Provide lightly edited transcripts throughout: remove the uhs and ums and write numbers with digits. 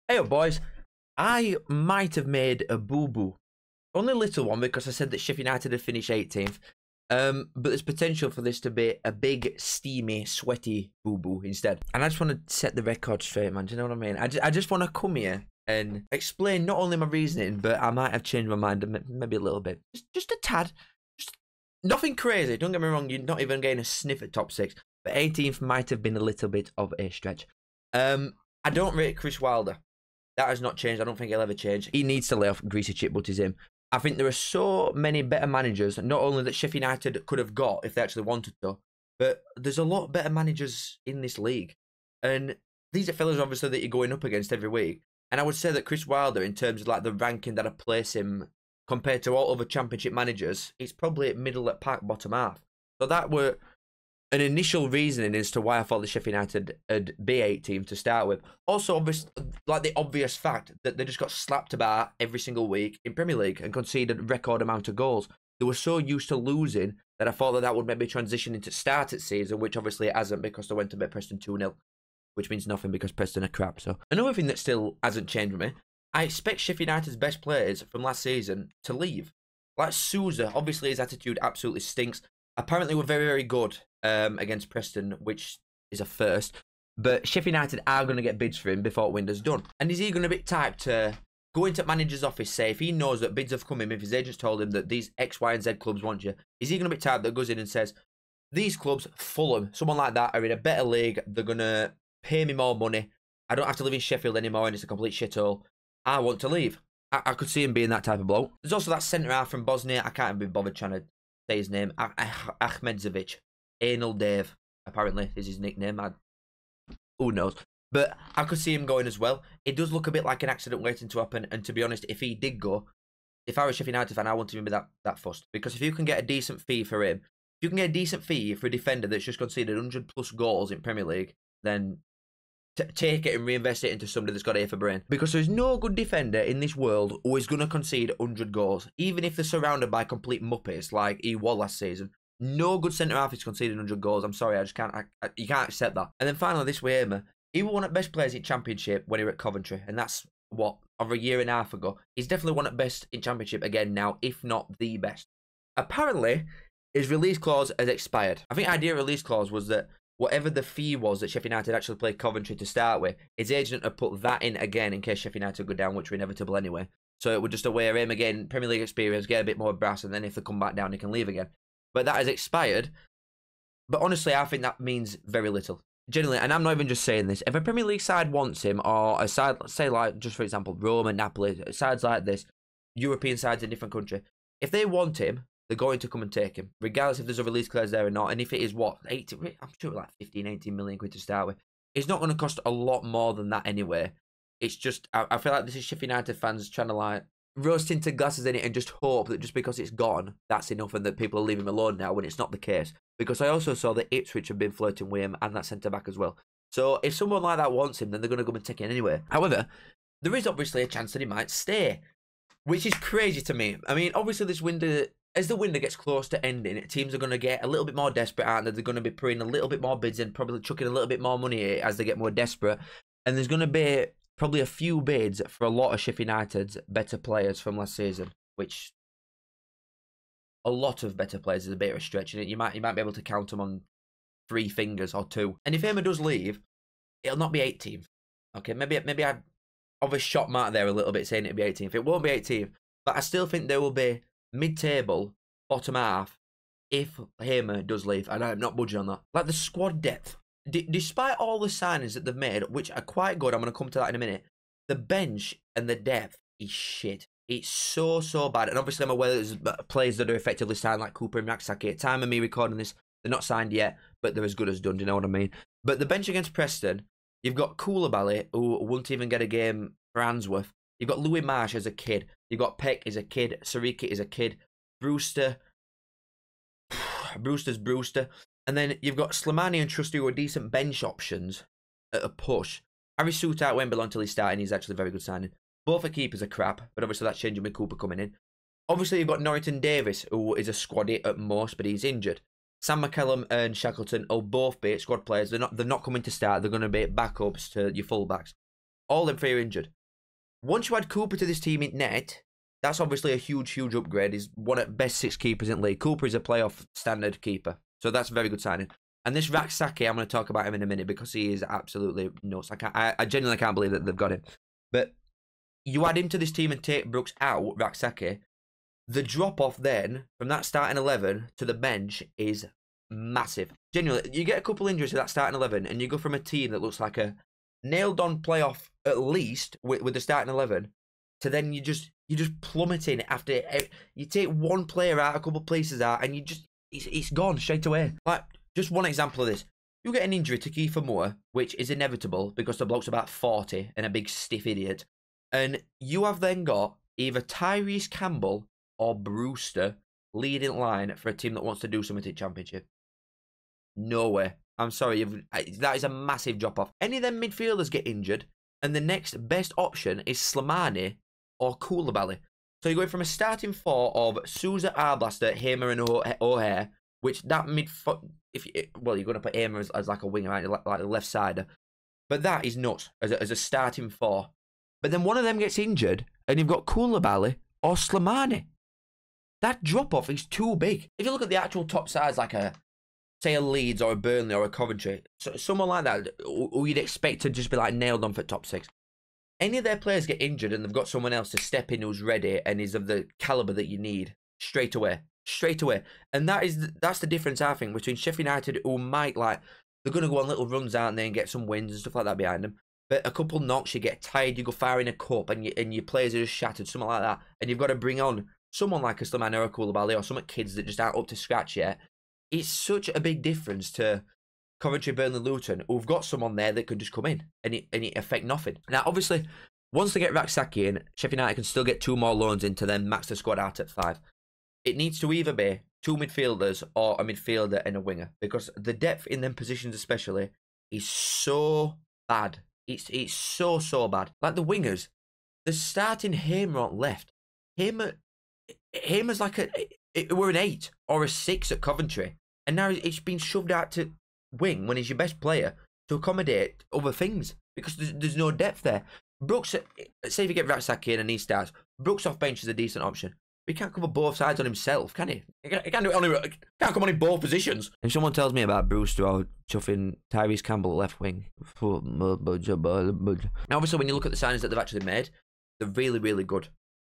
Hey up, boys. I might have made a boo-boo. Only a little one because I said that Sheff United had finished 18th. But there's potential for this to be a big, steamy, sweaty boo-boo instead. And I just want to set the record straight, man. Do you know what I mean? I just want to come here and explain not only my reasoning, but I might have changed my mind maybe a little bit. Just a tad. Just nothing crazy. Don't get me wrong, you're not even getting a sniff at top 6. But 18th might have been a little bit of a stretch. I don't rate Chris Wilder. That has not changed. I don't think he'll ever change. He needs to lay off greasy chip butties him. I think there are so many better managers, not only that Sheff United could have got if they actually wanted to, but there's a lot better managers in this league. And these are fellas, obviously, that you're going up against every week. And I would say that Chris Wilder, in terms of like the ranking that I place him compared to all other championship managers, he's probably middle at pack, bottom half. So that were an initial reasoning as to why I thought the Sheff United would be 18th to start with. Also, like the obvious fact that they just got slapped about every single week in Premier League and conceded a record amount of goals. They were so used to losing that I thought that would maybe transition into start at season, which obviously it hasn't because they went to beat Preston 2-0, which means nothing because Preston are crap. So another thing that still hasn't changed with me, I expect Sheff United's best players from last season to leave. Like Sousa, obviously his attitude absolutely stinks. Apparently we're very, very good against Preston, which is a first. But Sheff United are going to get bids for him before window's done. And is he going to be typed to go into manager's office, say, if he knows that bids have come in, if his agent's told him that these X, Y, and Z clubs want you, is he going to be typed that goes in and says, these clubs, Fulham, someone like that, are in a better league, they're going to pay me more money, I don't have to live in Sheffield anymore and it's a complete shithole, I want to leave. I could see him being that type of bloke. There's also that centre-half from Bosnia, I can't even be bothered trying to say his name, Ahmedzovic. Anal Dave, apparently, is his nickname. Who knows? But I could see him going as well. It does look a bit like an accident waiting to happen. And to be honest, if he did go, if I was a Sheff United fan, I wouldn't even be that fussed. Because if you can get a decent fee for him, if you can get a decent fee for a defender that's just conceded 100+ goals in Premier League, then take it and reinvest it into somebody that's got A for brain. Because there's no good defender in this world who is going to concede 100 goals. Even if they're surrounded by complete muppets like he was last season. No good centre-half is conceding 100 goals. I'm sorry, I just can't. You can't accept that. And then finally, this way, Emma, he was one of the best players in Championship when he was at Coventry. And that's, what, over a year and a half ago. He's definitely one of the best in Championship again now, if not the best. Apparently, his release clause has expired. I think the idea of release clause was that whatever the fee was that Sheff United actually played Coventry to start with, his agent had put that in again in case Sheff United go down, which were inevitable anyway. So it would just aware him again, Premier League experience, get a bit more brass, and then if they come back down, he can leave again. But that has expired. But honestly, I think that means very little. Generally, and I'm not even just saying this. If a Premier League side wants him, or a side, say like, just for example, Roma, Napoli, sides like this, European sides in a different country, if they want him, they're going to come and take him, regardless if there's a release clause there or not. And if it is, what, 80, I'm sure like 15, 18 million quid to start with. It's not going to cost a lot more than that anyway. It's just, I feel like this is Sheff United fans trying to like, roast tinted glasses in it and just hope that just because it's gone, that's enough and that people are leaving him alone now when it's not the case. Because I also saw that Ipswich have been flirting with him and that centre-back as well. So if someone like that wants him, then they're going to come and take him anyway. However, there is obviously a chance that he might stay, which is crazy to me. I mean, obviously this window, as the window gets close to ending, teams are going to get a little bit more desperate, aren't they? They're going to be putting a little bit more bids in, probably chucking a little bit more money as they get more desperate. And there's going to be probably a few bids for a lot of Sheff United's better players from last season, which a lot of better players is a bit of a stretch. You might be able to count them on 3 fingers or 2. And if Emma does leave, it'll not be 18th. Okay, maybe I'd obviously shot Mark there a little bit saying it'll be 18th. It won't be 18th, but I still think there will be mid-table, bottom half, if Hamer does leave, and I'm not budging on that. Like the squad depth. Despite all the signings that they've made, which are quite good, I'm going to come to that in a minute, the bench and the depth is shit. It's so bad. And obviously I'm aware there's players that are effectively signed like Cooper and Maxaki. At the time of me recording this, they're not signed yet, but they're as good as done, do you know what I mean? But the bench against Preston, you've got Koulibaly, who won't even get a game for Answorth. You've got Louis Marsh as a kid. You've got Peck as a kid. Sariki is a kid. Brewster's Brewster. And then you've got Slimani and Trusty who are decent bench options at a push. Harry Souttar won't belong till he's starting. He's actually a very good signing. Both the keepers are crap, but obviously that's changing with Cooper coming in. Obviously you've got Norrington Davis, who is a squaddy at most, but he's injured. Sam McCallum and Shackleton will both be squad players. They're not coming to start. They're going to be backups to your fullbacks. All them 3 are injured. Once you add Cooper to this team in net, that's obviously a huge, huge upgrade. He's one of the best 6 keepers in the league. Cooper is a playoff standard keeper. So that's a very good signing. And this Raksaki, I'm going to talk about him in a minute because he is absolutely nuts. I genuinely can't believe that they've got him. But you add him to this team and take Brooks out, Raksaki, the drop-off then from that starting 11 to the bench is massive. Genuinely, you get a couple injuries to that starting 11 and you go from a team that looks like a nailed-on playoff at least with the starting 11 to then you just plummeting after you take one player out, a couple of places out, and it's gone straight away. Like, just one example of this. You get an injury to Kiefer Moore, which is inevitable because the bloke's about 40 and a big stiff idiot. And you have then got either Tyrese Campbell or Brewster leading line for a team that wants to do something to the championship. No way. I'm sorry. That is a massive drop-off. Any of them midfielders get injured, and the next best option is Slimani or Koulibaly. So you're going from a starting 4 of Sousa, Arblaster, Hamer, and O'Hare, which that well, you're going to put Hamer as like a winger, right? Like a left-sider. But that is nuts as a starting 4. But then one of them gets injured, and you've got Koulibaly or Slimani. That drop-off is too big. If you look at the actual top sides, like say a Leeds or a Burnley or a Coventry, someone like that, who you'd expect to just be like nailed on for top 6. Any of their players get injured and they've got someone else to step in who's ready and is of the caliber that you need straight away. And that's the difference, I think, between Sheff United, who might they're going to go on little runs out and then get some wins and stuff like that behind them. But a couple knocks, you get tired, you go far in a cup and your players are just shattered, something like that. And you've got to bring on someone like a Slimani or a Koulibaly or some kids that just aren't up to scratch yet. It's such a big difference to Coventry, Burnley, Luton, who've got someone there that could just come in and it affect nothing. Now, obviously, once they get Raksaki in, Sheff United can still get 2 more loans in to then max the squad out at 5. It needs to either be 2 midfielders or a midfielder and a winger, because the depth in them positions especially is so bad. It's so bad. Like the wingers, the starting Hamer on left. Hamer's like we're an 8 or a 6 at Coventry, and now it's been shoved out to wing when he's your best player to accommodate other things because there's no depth there. Brooks, say if you get Raksaki in and he starts, Brooks off bench is a decent option. But he can't cover both sides on himself, can he? He can't do it can't come on in both positions. If someone tells me about Brewster or chuffing Tyrese Campbell left wing, now obviously when you look at the signings that they've actually made, they're really, really good.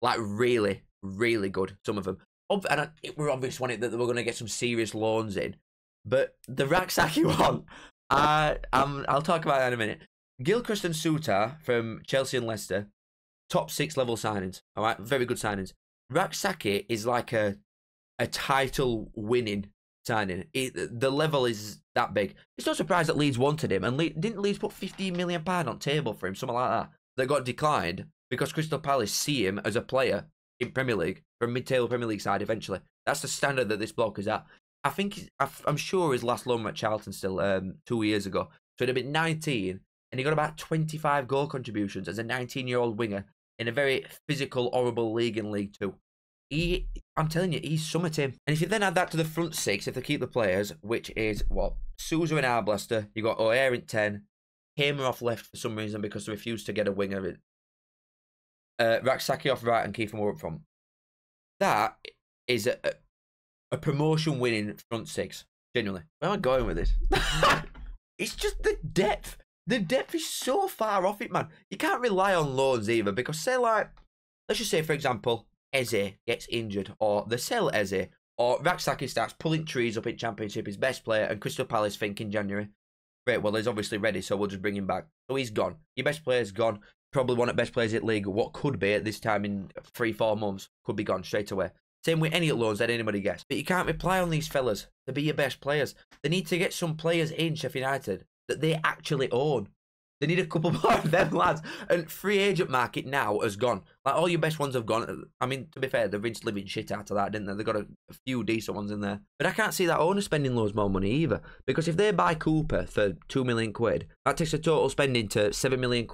Like really, really good. Some of them. And we're obvious that they were going to get some serious loans in. But the Raksaki one, I'll talk about that in a minute. Gilchrist and Suter from Chelsea and Leicester, top 6 level signings. All right, very good signings. Raksaki is like a title winning signing. The level is that big. It's no surprise that Leeds wanted him, and didn't Leeds put £15 million on table for him, something like that? That got declined because Crystal Palace see him as a player in Premier League, from mid-table Premier League side eventually. That's the standard that this bloke is at. I'm sure his last loan at Charlton still 2 years ago. So he'd have been 19, and he got about 25 goal contributions as a 19-year-old winger in a very physical, horrible league in League 2. I'm telling you, he's summited him. And if you then add that to the front 6, if they keep the players, which is, what, Sousa and Arblaster, you got O'Hare in 10, Hamer off left for some reason because they refused to get a winger. Raksaki off right and Kiefer Moore up front. That is a promotion winning front 6. Genuinely. Where am I going with this? It's just the depth. The depth is so far off it, man. You can't rely on loans either because, say, like, let's just say, for example, Eze gets injured, or they sell Eze, or Raksaki starts pulling trees up in Championship, his best player, and Crystal Palace think in January, great, well, he's obviously ready, so we'll just bring him back. So he's gone. Your best player's gone. Probably one of the best players in the league. What could be at this time in 3-4 months could be gone straight away. Same with any loans that anybody gets. But you can't rely on these fellas to be your best players. They need to get some players in Sheff United that they actually own. They need a couple more of them lads. And free agent market now has gone. Like, all your best ones have gone. I mean, to be fair, the Rinse living shit out of that, didn't they? They've got a few decent ones in there. But I can't see that owner spending loads more money either. Because if they buy Cooper for £2 million, that takes a total spending to £7 million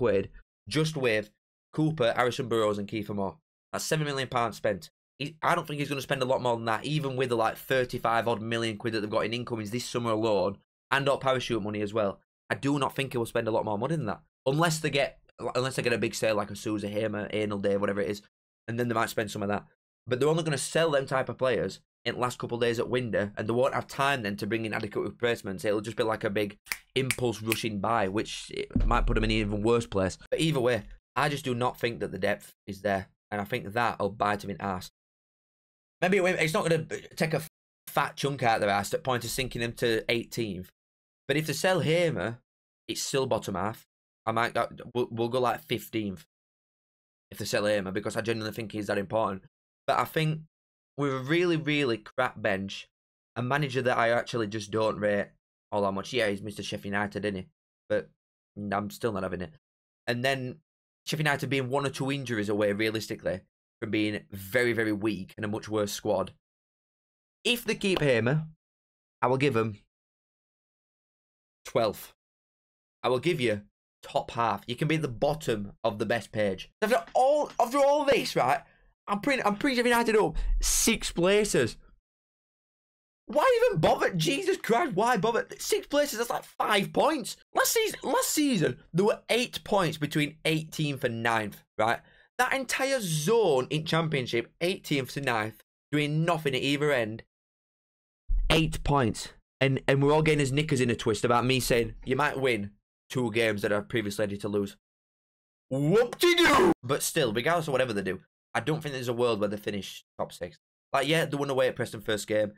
just with Cooper, Harrison Burrows and Kiefer Moore. That's £7 million spent. I don't think he's going to spend a lot more than that, even with the like 35 odd million quid that they've got in incomings this summer alone, and or parachute money as well. I do not think he will spend a lot more money than that. Unless they get unless they get a big sale like a Sousa, Hamer, Anal Day, whatever it is, and then they might spend some of that. But they're only going to sell them type of players in the last couple of days at window, and they won't have time then to bring in adequate replacements. It'll just be like a big impulse rushing buy, which it might put them in an even worse place. But either way, I just do not think that the depth is there, and I think that'll bite them in arse. Maybe it's not going to take a fat chunk out of their ass at the point of sinking them to 18th. But if they sell Hamer, it's still bottom half. I might we'll go like 15th if they sell Hamer, because I genuinely think he's that important. But I think with a really, really crap bench, a manager that I actually just don't rate all that much. Yeah, he's Mr. Sheff United, isn't he? But I'm still not having it. And then Sheff United being 1 or 2 injuries away, realistically, from being very, very weak and a much worse squad. If they keep Hamer, I will give them 12th. I will give you top half. You can be at the bottom of the best page. After all this, right? I'm pretty Sheff United up 6 places. Why even bother? Jesus Christ, why bother? 6 places, that's like 5 points. Last season, there were 8 points between 18th and 9th, right? That entire zone in Championship, 18th to 9th, doing nothing at either end. 8 points. And we're all getting his knickers in a twist about me saying, you might win 2 games that are previously ready to lose. Whoop-de-doo! But still, regardless of whatever they do, I don't think there's a world where they finish top 6. Like, yeah, they won away at Preston first game.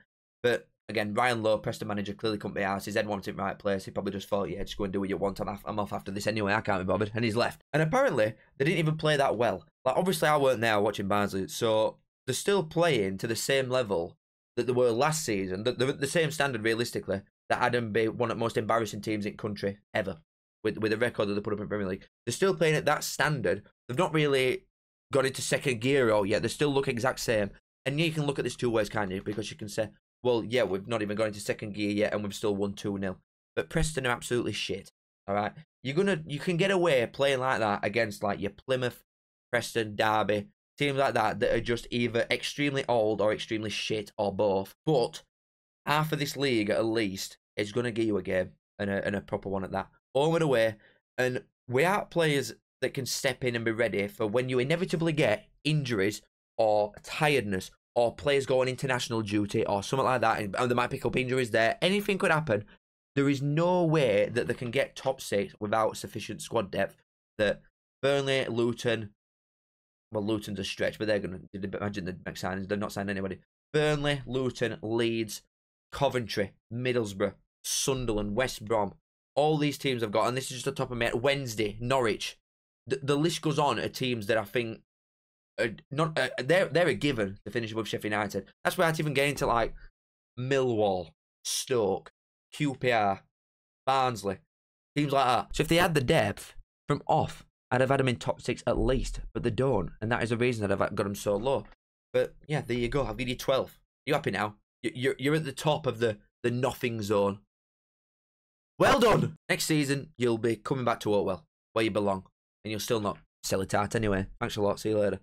But, again, Ryan Lowe, Preston manager, clearly couldn't be arsed. His head wanted in the right place. He probably just thought, yeah, just go and do what you want. I'm off after this anyway. I can't be bothered. And he's left. And apparently, they didn't even play that well. Like, obviously, I weren't there watching Barnsley. So, they're still playing to the same level that they were last season. The same standard, realistically, that Adam be one of the most embarrassing teams in country ever. With the record that they put up in Premier League. They're still playing at that standard. They've not really got into second gear all yet. They still look exact same. And you can look at this 2 ways, can't you? Because you can say, well, yeah, we've not even got into second gear yet, and we've still won 2-0. But Preston are absolutely shit. All right, you can get away playing like that against like your Plymouth, Preston, Derby, teams like that are just either extremely old or extremely shit or both. But half of this league at least is going to give you a game and a proper one at that, home and away. And without players that can step in and be ready for when you inevitably get injuries or tiredness, or players go on international duty or something like that, and they might pick up injuries there. Anything could happen. There is no way that they can get top 6 without sufficient squad depth. That Burnley, Luton, well, Luton's a stretch, but they're going to, imagine the next signings, they're not signing anybody. Burnley, Luton, Leeds, Coventry, Middlesbrough, Sunderland, West Brom. All these teams have got, and this is just the top of my head, Wednesday, Norwich. The list goes on of teams that I think they're a given to finish above Sheff United. That's where I'd even get into like Millwall, Stoke, QPR, Barnsley, teams like that. So if they had the depth from off, I'd have had them in top 6 at least, but they don't, and that is the reason that I've got them so low. But yeah, there you go. I'll give you 12. You happy now? You're at the top of the nothing zone. Well done. Next season you'll be coming back to Oatwell, where you belong, and you'll still not sell it out anyway. Thanks a lot. See you later.